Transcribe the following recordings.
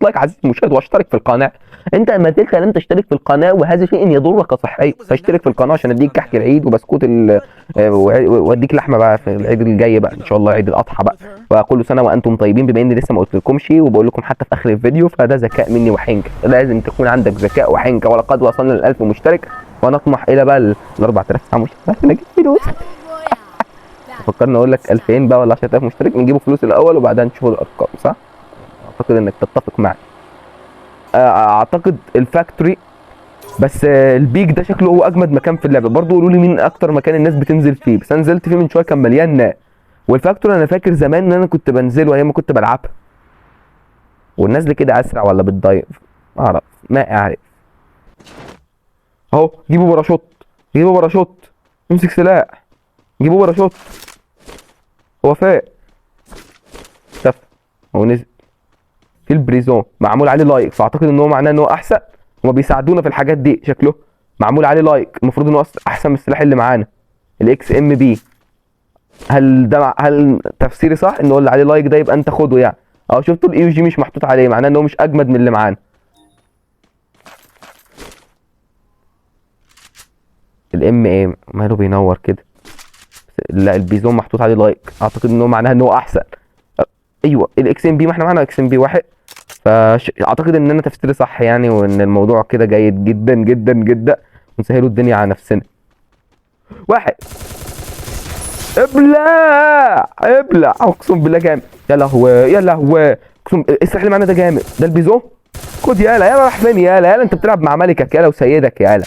لايك عزيزي المشاهد واشترك في القناه. انت ما زلت لم تشترك في القناه وهذا شيء يضرك صحيا، فاشترك في القناه عشان اديك كحك العيد وبسكوت واديك لحمه بقى في العيد الجاي بقى ان شاء الله، عيد الاضحى بقى. وكل سنه وانتم طيبين، بما اني لسه ما قلتلكمش وبقول لكم حتى في اخر الفيديو، فده ذكاء مني وحنكه، لازم تكون عندك ذكاء وحنكه. ولقد وصلنا ل 1000 مشترك ونطمح الى بقى ال 4000 مشترك عشان اجيب فلوس. فكرنا اقول لك 2000 بقى ولا 10000 مشترك نجيبوا فلوس الاول وبعدين نشوفوا الارقام، صح؟ اعتقد انك تتفق معي. اعتقد الفاكتوري، بس البيك ده شكله هو اجمد مكان في اللعبه. برضو قولوا لي مين اكتر مكان الناس بتنزل فيه، بس انا نزلت فيه من شويه كان مليان ناس. والفاكتوري انا فاكر زمان ان انا كنت بنزله ايام ما كنت بلعبها. والنزل كده اسرع ولا بتضيف؟ ما اعرف. اهو جيبوا باراشوت، جيبوا باراشوت، امسك سلاح، جيبوا باراشوت. هو فاق اختفى، هو نزل في البريزون معمول عليه لايك، فاعتقد ان هو معناه ان هو احسن. هما بيساعدونا في الحاجات دي، شكله معمول عليه لايك، المفروض ان هو احسن من السلاح اللي معانا الاكس ام بي. هل تفسيري صح ان هو اللي عليه لايك ده يبقى انت خده يعني؟ اه شفتوا الاي جي مش محطوط عليه، معناه ان هو مش اجمد من اللي معانا. الام ايه ماله بينور كده؟ لا البيزون محطوط عليه لايك، اعتقد ان هو معناها ان هو احسن. ايوه الاكس ام بي، ما احنا معانا اكس ام بي واحد، فاعتقد ان انا تفسيري صح يعني، وان الموضوع كده جيد جدا جدا جدا، ونسهلوا الدنيا على نفسنا. واحد ابلع ابلع، اقسم بالله جامد. يا لهوي يا لهوي، اقسم السلاح اللي معانا ده جامد، ده البيزون. خد يالا يالا، راح فين يالا انت بتلعب مع ملكك يالا وسيدك يالا.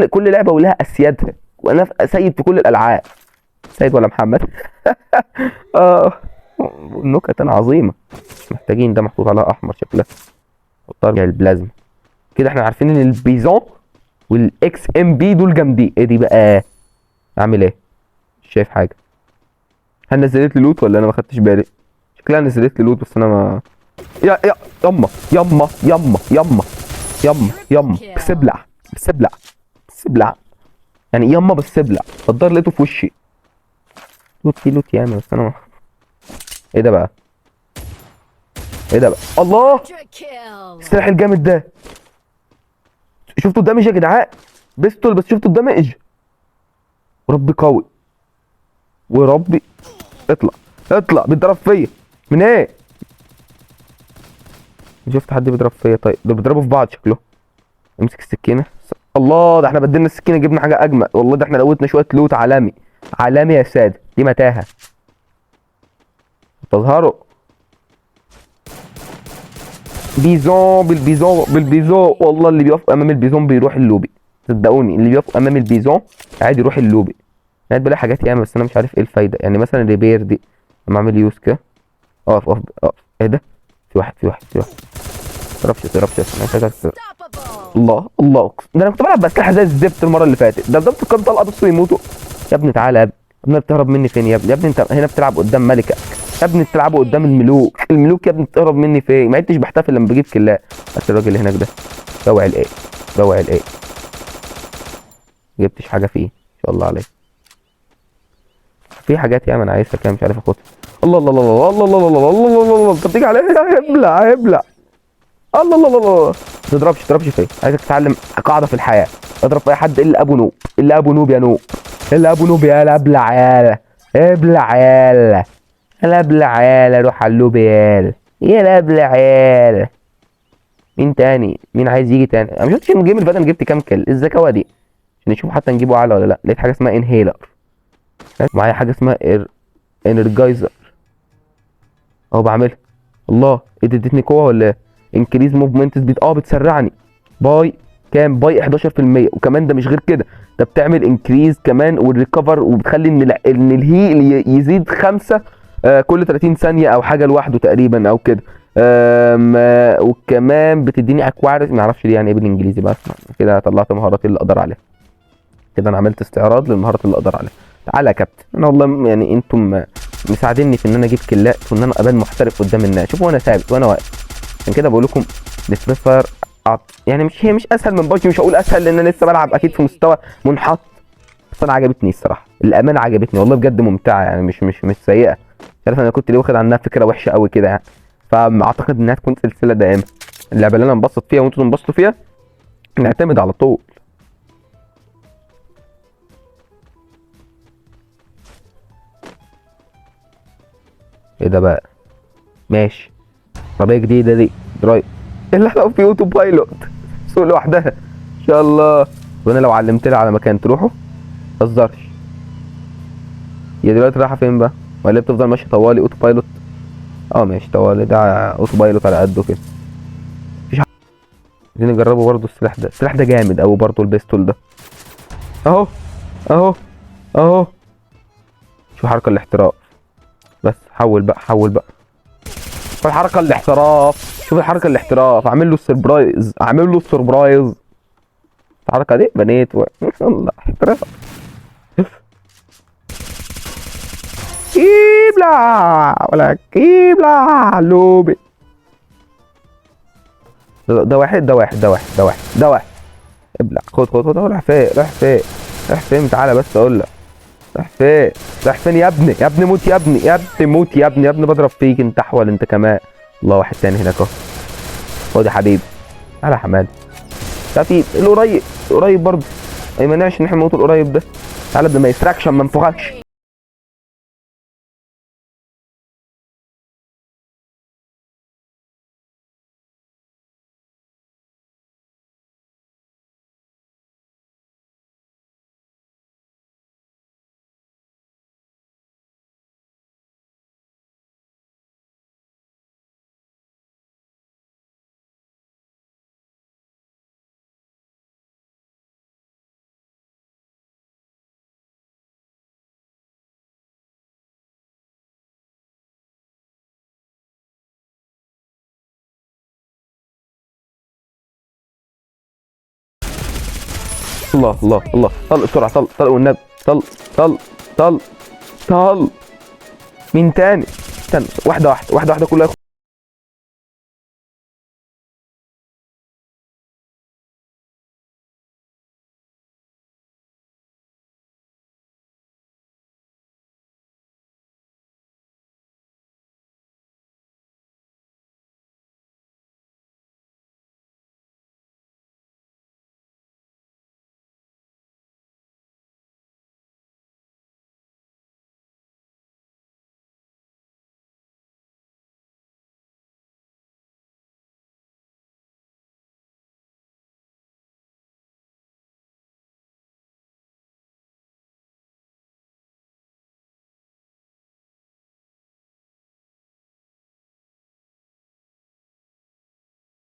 كل لعبه ولها اسيادها، وانا سيد في كل الالعاب. سيد ولا محمد؟ اه نكت عظيمه. محتاجين ده محطوط عليها احمر شكلها، حطها البلازما كده. احنا عارفين ان البيزون والاكس ام بي دول جامدين. ايه دي بقى؟ اعمل ايه؟ مش شايف حاجه. هل نزلت لي لوت ولا انا ما خدتش بالي؟ شكلها نزلت لي لوت بس انا ما. يا يما يما يما يما يما يما، بس ابلع بس ابلع بس ابلع يعني، يما بس ابلع. الدار لقيته في وشي. لوت في لوت ياما بس انا ما. ايه ده بقى؟ ايه ده بقى؟ الله، السلاح الجامد ده. شفتوا الدمج يا جدعان؟ بيستول بس شفتوا الدمج؟ وربي قوي، وربي. اطلع اطلع، بيضرب فيا من ايه؟ شفت حد بيضرب فيا؟ طيب دول بيضربوا في بعض شكله. امسك السكينه. الله، ده احنا بدلنا السكينه جبنا حاجه اجمل والله. ده احنا لوتنا شويه لوت عالمي عالمي يا ساده. دي متاهه تظهروا. بيزون بالبيزون بالبيزون، والله اللي بيقف امام البيزون بيروح اللوبي، صدقوني اللي بيقف امام البيزون عادي يروح اللوبي. انا بلاقي حاجات ياما بس انا مش عارف ايه الفايده يعني. مثلا الريبير دي لما اعمل يوز كده، اقف اقف اقف. ايه ده؟ في واحد في واحد في واحد. تربش. الله الله، ده انا كنت بلعب باسلحه زي الزفت المره اللي فاتت. ده ضربت كام طلقه بس ويموتوا. يا ابني تعالى يا ابني، يا ابني بتهرب مني فين يا ابني؟ يا ابني انت هنا بتلعب قدام ملكك، يا ابني بتلعبوا قدام الملوك. الملوك يا ابني بتهرب مني فين؟ ما عدتش بحتفل لما بجيب كلات. بس الراجل اللي هناك ده بوع الايه، بوع الايه. جبتش حاجه فيه ان شاء الله عليك. في حاجات ياما انا عايزها كده مش عارف اخدها. الله الله الله الله الله الله الله الله الله الله، انت بتيجي عليا ابلع ابلع. الله الله الله الله، ما تضربش فيا. عايزك تتعلم قاعده في الحياه، اضرب في اي حد الا ابو نوب، الا ابو نوب يا نوب، الا ابو نوب يالا. ابلع يالا ابلع يالا، يالا ابلع يالا، روح على اللوب يالا، يالا ابلع يالا. مين تاني؟ مين عايز يجي تاني؟ انا ما شفتش الجيم اللي فات انا جبت كام كل. الزكاوه دي عشان نشوف حتى نجيبه اعلى ولا لا. لقيت حاجه اسمها انهيلر، معايا حاجه اسمها انرجايزر اهو بعملها. الله، ايه ده؟ ادتني قوه ولا ايه؟ انكريز موفمنت سبيد، بتسرعني باي كام؟ باي 11%. وكمان ده مش غير كده، ده بتعمل انكريز كمان والريكفر، وبتخلي ان الهيل يزيد 5 كل 30 ثانيه او حاجه لوحده تقريبا او كده. وكمان بتديني اكوارس، ما اعرفش دي يعني ايه بالانجليزي، بس كده طلعت مهاراتي اللي اقدر عليها. كده انا عملت استعراض للمهارات اللي اقدر عليها. تعالى يا كابتن، انا والله يعني انتم مساعديني في ان انا اجيب كلات وان انا ابان محترف قدام الناس. شوفوا انا ثابت وانا واقف. عشان كده بقول لكم الفري يعني مش اسهل من بابجي. مش هقول اسهل لان انا لسه بلعب اكيد في مستوى منحط، بس انا عجبتني الصراحه، الامانه عجبتني والله بجد ممتعه يعني، مش سيئه. عارف انا كنت ليه واخد عنها فكره وحشه قوي كده يعني، فاعتقد انها تكون سلسله دائمه. اللعبه اللي انا انبسط فيها وانتوا تنبسطوا فيها نعتمد على طول. ايه ده بقى؟ ماشي، عربيه جديده دي درايف اللي لو في اوتو بايلوت سوق لوحدها ان شاء الله. وانا لو علمت لها على مكان تروحوا متهزرش. هي دلوقتي رايحه فين بقى؟ ولا بتفضل ماشيه طوالي اوتو بايلوت؟ اه ماشي طوالي، ده اوتو بايلوت على قده كده. مفيش حاجه. عايزين نجربه برضه السلاح ده، السلاح ده جامد اوي برضه البيستول ده. اهو اهو اهو، شوف حركه الاحتراف. بس حول بقى حول بقى، شوف الحركه الاحتراف، شوف الحركه الاحتراف، اعمل له السربرايز، اعمل له السربرايز. الحركه دي بنيت الله احتراف. كيبلا ولا كيبلا لوبي. ده واحد ده واحد ده واحد ده واحد ده واحد. ابلع، خد خد خد. رايح فين رايح فين رايح فين؟ تعالى بس اقول لك رايح فين رايح فين يا ابني يا ابني موت يا ابني يا ابني موت يا ابني يا ابني بضرب فيك انت احول انت كمان. الله واحد تاني هناك اهو. خد يا حبيبي تعالى يا حماد. لا في القريب القريب برضه ما يمنعش ان احنا نموت القريب ده. تعالى قبل ما يسرقش ما نفخكش. الله الله الله، طلق بسرعة، طلق طلق والنبي، طلق طلق طلق طلق. مين تاني؟ استنى واحدة واحدة واحدة واحدة كلها.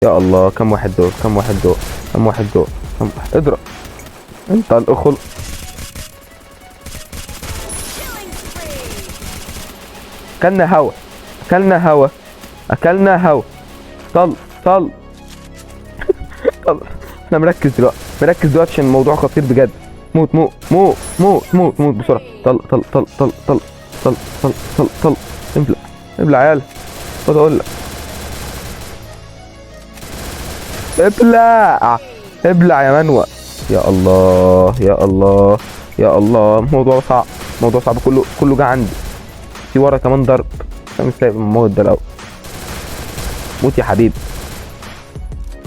يا الله كم واحد دول كم واحد دول كم واحد دول كم واحد. اضرب انت الاخل. اكلنا هوا اكلنا هوا اكلنا هوا. طل طل طل. انا مركز دلوقتي مركز دلوقتي عشان الموضوع خطير بجد. موت موت موت موت موت موت بسرعة. طل طل طل طل طل طل طل طل طل. ابلع ابلع يالا. خد اقول لك ابلع ابلع يا منوى. يا الله يا الله يا الله، موضوع صعب موضوع صعب. كله جه عندي. في ورا كمان ضرب. انا مش سايب الموت ده الاول. موت يا حبيبي.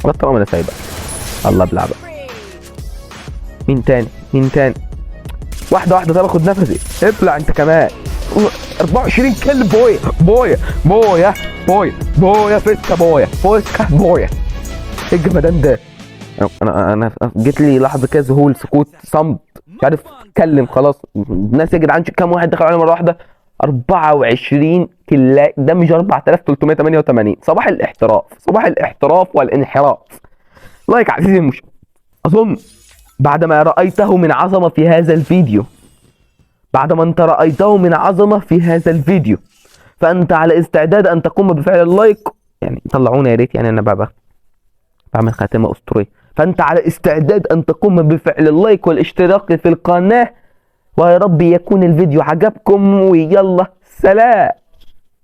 بطل انا سايبك. الله ابلع بقى. مين تاني مين تاني؟ واحدة واحدة طب اخد نفسي. ابلع انت كمان. 24 كل بويا بويا بويا بويا بويا فيسكا بويا فيسكا بويا. ايه الجمدان ده؟ انا جيت لي لحظه كده ذهول سكوت صمت مش عارف اتكلم خلاص. الناس يا جدعان كام واحد دخل علينا مره واحده؟ 24 كلا. ده مش 4388. صباح الاحتراف صباح الاحتراف والانحراف. لايك عزيزي المشاهد. اظن بعدما رأيته من عظمه في هذا الفيديو، بعدما انت رأيته من عظمه في هذا الفيديو، فانت على استعداد ان تقوم بفعل اللايك. يعني طلعونا يا ريت، يعني انا بقى بعمل خاتمة أسطورية. فأنت على استعداد أن تقوم بفعل اللايك والاشتراك في القناة. ويا رب يكون الفيديو عجبكم، ويلا سلام.